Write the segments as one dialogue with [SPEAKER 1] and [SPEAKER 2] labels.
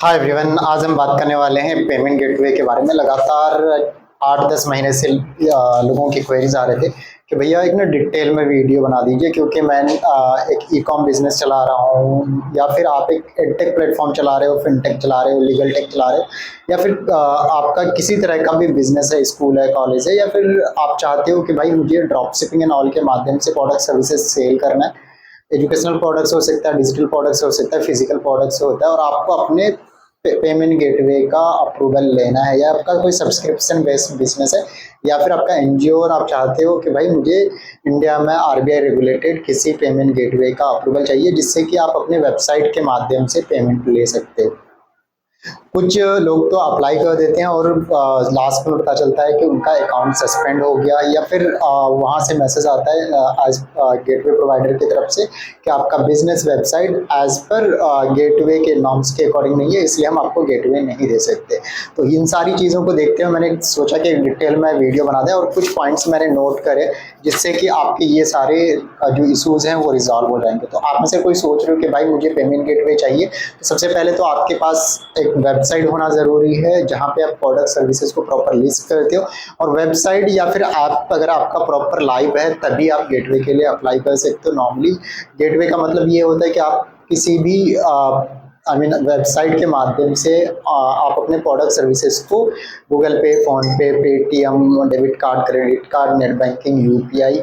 [SPEAKER 1] Hi everyone, आज हम बात करने वाले हैं पेमेंट गेटवे के बारे में। लगातार 8-10 महीने से लोगों की क्वेरीज आ रहे थे कि भैया एक ना डिटेल में वीडियो बना दीजिए, क्योंकि मैं एक ई कॉम बिजनेस चला रहा हूँ, या फिर आप एक एडटेक प्लेटफॉर्म चला रहे हो, फिनटेक चला रहे हो, लीगल टेक चला रहे हो, या फिर आपका किसी तरह का भी बिजनेस है, स्कूल है, कॉलेज है, या फिर आप चाहते हो कि भाई मुझे ड्रॉप शिपिंग एंड ऑल के माध्यम से प्रोडक्ट सर्विसेज सेल करना है। एजुकेशनल प्रोडक्ट्स हो सकता है, डिजिटल प्रोडक्ट्स हो सकता है, फिजिकल प्रोडक्ट्स होता है, और आपको अपने पेमेंट गेटवे का अप्रूवल लेना है, या आपका कोई सब्सक्रिप्शन बेस्ड बिजनेस है, या फिर आपका एनजीओ और आप चाहते हो कि भाई मुझे इंडिया में आरबीआई रेगुलेटेड किसी पेमेंट गेटवे का अप्रूवल चाहिए, जिससे कि आप अपने वेबसाइट के माध्यम से पेमेंट ले सकते हो। कुछ लोग तो अप्लाई कर देते हैं और लास्ट में पता चलता है कि उनका अकाउंट सस्पेंड हो गया, या फिर वहाँ से मैसेज आता है एज गेटवे प्रोवाइडर की तरफ से कि आपका business website as per gateway के नॉर्म्स के अकॉर्डिंग नहीं है, इसलिए हम आपको गेटवे नहीं दे सकते। तो इन सारी चीज़ों को देखते हुए मैंने सोचा कि डिटेल में वीडियो बना दें, और कुछ पॉइंट्स मैंने नोट करे जिससे कि आपके ये सारे जो इशूज़ हैं वो रिजॉल्व हो जाएंगे। तो आप में से कोई सोच रहे हो कि भाई मुझे पेमेंट गेटवे चाहिए, तो सबसे पहले तो आपके पास एक वेबसाइट होना ज़रूरी है जहाँ पे आप प्रोडक्ट सर्विसेज को प्रॉपर लिस्ट करते हो। और वेबसाइट या फिर ऐप अगर आपका प्रॉपर लाइव है तभी आप गेटवे के लिए अप्लाई कर सकते हो। नॉर्मली गेटवे का मतलब ये होता है कि आप किसी भी वेबसाइट के माध्यम से आप अपने प्रोडक्ट सर्विसेज को गूगल पे, फोन पे, Paytm, debit card, credit card, net banking, UPI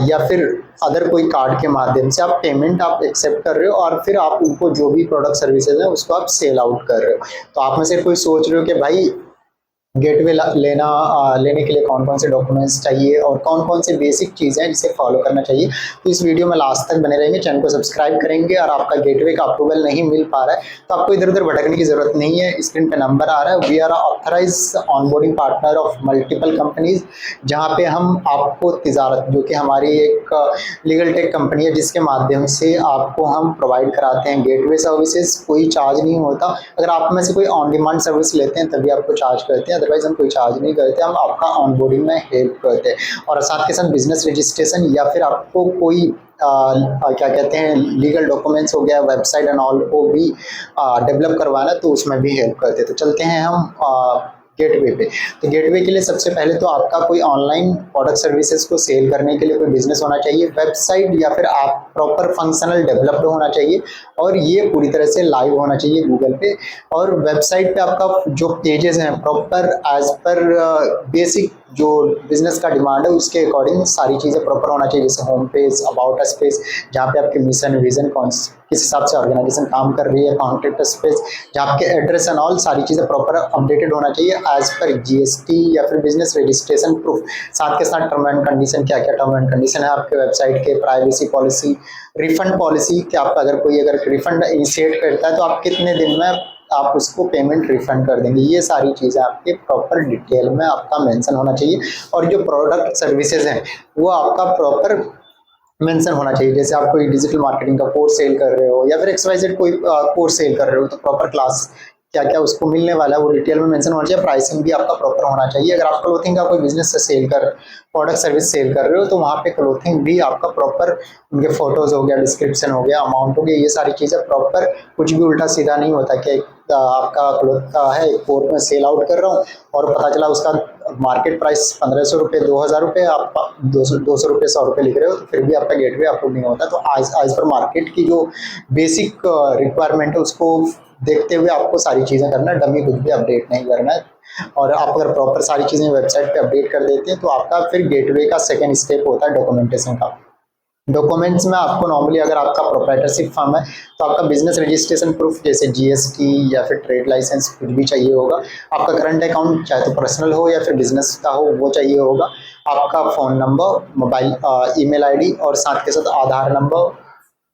[SPEAKER 1] या फिर अदर कोई कार्ड के माध्यम से आप पेमेंट आप एक्सेप्ट कर रहे हो, और फिर आप उनको जो भी प्रोडक्ट सर्विसेज है उसको आप सेल आउट कर रहे हो। तो आप में से कोई सोच रहे हो कि भाई गेटवे लेने के लिए कौन कौन से डॉक्यूमेंट्स चाहिए और कौन कौन से बेसिक चीज़ें हैं जिसे फॉलो करना चाहिए, तो इस वीडियो में लास्ट तक बने रहेंगे। चैनल को सब्सक्राइब करेंगे, और आपका गेटवे का अप्रूवल नहीं मिल पा रहा है तो आपको इधर उधर भटकने की जरूरत नहीं है। स्क्रीन पे नंबर आ रहा है, we are authorise onboarding partner of multiple companies, जहाँ पे हम आपको तिजारत, जो कि हमारी एक लीगल टेक कंपनी है जिसके माध्यम से आपको हम प्रोवाइड कराते हैं गेटवे सर्विसेज। कोई चार्ज नहीं होता। अगर आप में से कोई ऑन डिमांड सर्विस लेते हैं तभी आपको चार्ज करते हैं, अदरवाइज हम कोई चार्ज नहीं करते, हम आपका ऑनबोर्डिंग में हेल्प करते हैं। और साथ के साथ बिजनेस रजिस्ट्रेशन या फिर आपको कोई क्या कहते हैं लीगल डॉक्यूमेंट्स हो गया, वेबसाइट एंड ऑल को भी डेवलप करवाना, तो उसमें भी हेल्प करते हैं। तो चलते हैं हम गेटवे पे। तो गेटवे के लिए सबसे पहले तो आपका कोई ऑनलाइन प्रोडक्ट सर्विसेज को सेल करने के लिए कोई बिजनेस होना चाहिए, वेबसाइट या फिर आप प्रॉपर फंक्शनल डेवलप्ड होना चाहिए, और ये पूरी तरह से लाइव होना चाहिए गूगल पे। और वेबसाइट पे आपका जो पेजेस हैं प्रॉपर एज पर बेसिक जो बिजनेस का डिमांड है उसके अकॉर्डिंग सारी चीज़ें प्रॉपर होना चाहिए, जैसे home page, about us page जहाँ पे आपके मिशन विजन कौन किस हिसाब से ऑर्गेनाइजेशन काम कर रही है, कॉन्टैक्ट अस पेज जहाँ आपके एड्रेस एंड ऑल सारी चीज़ें प्रॉपर अपडेटेड होना चाहिए एज पर जीएसटी या फिर बिजनेस रजिस्ट्रेशन प्रूफ। साथ के साथ टर्म एंड कंडीशन, क्या क्या टर्म एंड कंडीशन है आपके वेबसाइट के, प्राइवेसी पॉलिसी, रिफंड पॉलिसी कि आप अगर कोई रिफंड इनिशिएट करता है तो आप कितने दिन में आप उसको पेमेंट रिफंड कर देंगे, ये सारी चीज़ें आपके प्रॉपर डिटेल में आपका मेंशन होना चाहिए। और जो प्रोडक्ट सर्विसेज हैं वो आपका प्रॉपर मेंशन होना चाहिए। जैसे आप कोई डिजिटल मार्केटिंग का कोर्स सेल कर रहे हो या फिर एक्सवाइजेड कोई कोर्स सेल कर रहे हो, तो प्रॉपर क्लास क्या क्या उसको मिलने वाला है वो डिटेल में मेंशन होना चाहिए। प्राइसिंग भी आपका प्रॉपर होना चाहिए। अगर आप क्लोथिंग का कोई बिजनेस से सेल कर प्रोडक्ट सर्विस सेल कर रहे हो तो वहाँ पे क्लोथिंग भी आपका प्रॉपर, उनके फोटोज हो गया, डिस्क्रिप्शन हो गया, अमाउंट हो गया, ये सारी चीज़ें प्रॉपर, कुछ भी उल्टा सीधा नहीं होता कि आपका क्लोथ का है एक कोर्ट में सेल आउट कर रहा हूँ और पता चला उसका मार्केट प्राइस 1500 रुपये, 2000 रुपये, आप 200 रुपये, 100 रुपये लिख रहे हो, तो फिर भी आपका गेटवे अप्रूव नहीं होता। तो आज पर मार्केट की जो बेसिक रिक्वायरमेंट है उसको देखते हुए आपको सारी चीज़ें करना है, डमी कुछ भी अपडेट नहीं करना है। और आप अगर प्रॉपर सारी चीज़ें वेबसाइट पे अपडेट कर देते हैं तो आपका फिर गेटवे का सेकंड स्टेप होता है डॉक्यूमेंटेशन का। डॉक्यूमेंट्स में आपको नॉर्मली अगर आपका प्रोप्राइटरशिप फर्म है तो आपका बिजनेस रजिस्ट्रेशन प्रूफ जैसे जीएसटी या फिर ट्रेड लाइसेंस कुछ भी चाहिए होगा। आपका करंट अकाउंट चाहे तो पर्सनल हो या फिर बिजनेस का हो वो चाहिए होगा। आपका phone number, mobile, email ID और साथ के साथ आधार नंबर,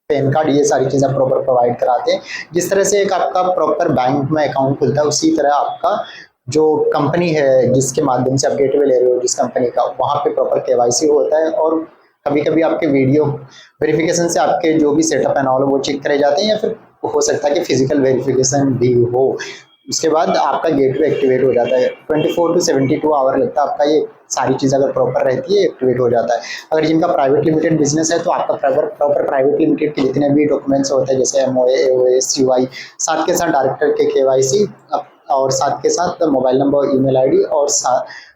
[SPEAKER 1] पैन कार्ड, ये सारी चीज़ें प्रॉपर प्रोवाइड कराते हैं। जिस तरह से एक आपका प्रॉपर बैंक में अकाउंट खुलता है उसी तरह आपका जो कंपनी है जिसके माध्यम से आप गेटवे ले रहे हो जिस कंपनी का, वहाँ पे प्रॉपर केवाईसी होता है। और कभी कभी आपके वीडियो वेरिफिकेशन से आपके जो भी सेटअप एंड ऑल वो चेक करे जाते हैं, या फिर हो सकता है कि फिजिकल वेरिफिकेशन भी हो। उसके बाद आपका गेटवे एक्टिवेट हो जाता है। 24 to 72 आवर लगता है आपका, ये सारी चीज़ अगर प्रॉपर रहती है एक्टिवेट हो जाता है। अगर जिनका प्राइवेट लिमिटेड बिजनेस है तो आपका प्रॉपर प्राइवेट लिमिटेड के जितने भी डॉक्यूमेंट्स होते हैं जैसे MOA, AOA, CY, साथ के साथ डायरेक्टर के KYC और साथ के साथ मोबाइल नंबर, ईमेल आईडी और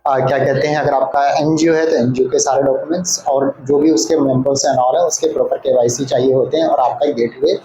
[SPEAKER 1] क्या कहते हैं, अगर आपका NGO है तो NGO के सारे डॉक्यूमेंट्स और जो भी उसके मेंबर्स एंड ऑल है उसके प्रॉपर KYC चाहिए होते हैं और आपका गेटवे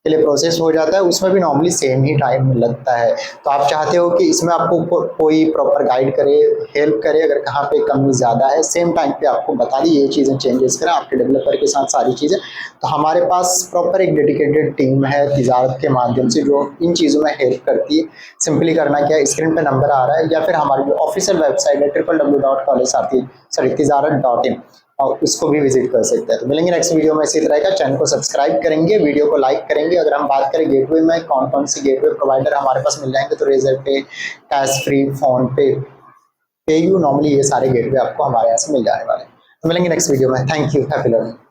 [SPEAKER 1] के लिए प्रोसेस हो जाता है। उसमें भी नॉर्मली सेम ही टाइम लगता है। तो आप चाहते हो कि इसमें आपको कोई प्रॉपर गाइड करे, हेल्प करे, अगर कहाँ पे कमी ज़्यादा है सेम टाइम पे आपको बता दी ये चीज़ें चेंजेस करें आपके डेवलपर के साथ सारी चीज़ें, तो हमारे पास प्रॉपर एक डेडिकेटेड टीम है तिजारत के माध्यम से जो इन चीज़ों में हेल्प करती है। सिंपली करना क्या है, स्क्रीन पर नंबर आ रहा है या फिर हमारी जो ऑफिशियल वेबसाइट है www.collegesathi.in और उसको भी विजिट कर सकते हैं। तो मिलेंगे नेक्स्ट वीडियो में इसी तरह का। चैनल को सब्सक्राइब करेंगे, वीडियो को लाइक करेंगे। अगर हम बात करें गेटवे में कौन कौन सी गेटवे प्रोवाइडर हमारे पास मिल जाएंगे तो रेजर पे, कैश फ्री, फोन पे, पेयू, नॉर्मली ये सारे गेटवे आपको हमारे यहाँ से मिल जाने वाले हैं। तो मिलेंगे नेक्स्ट वीडियो में। Thank you, happy learning.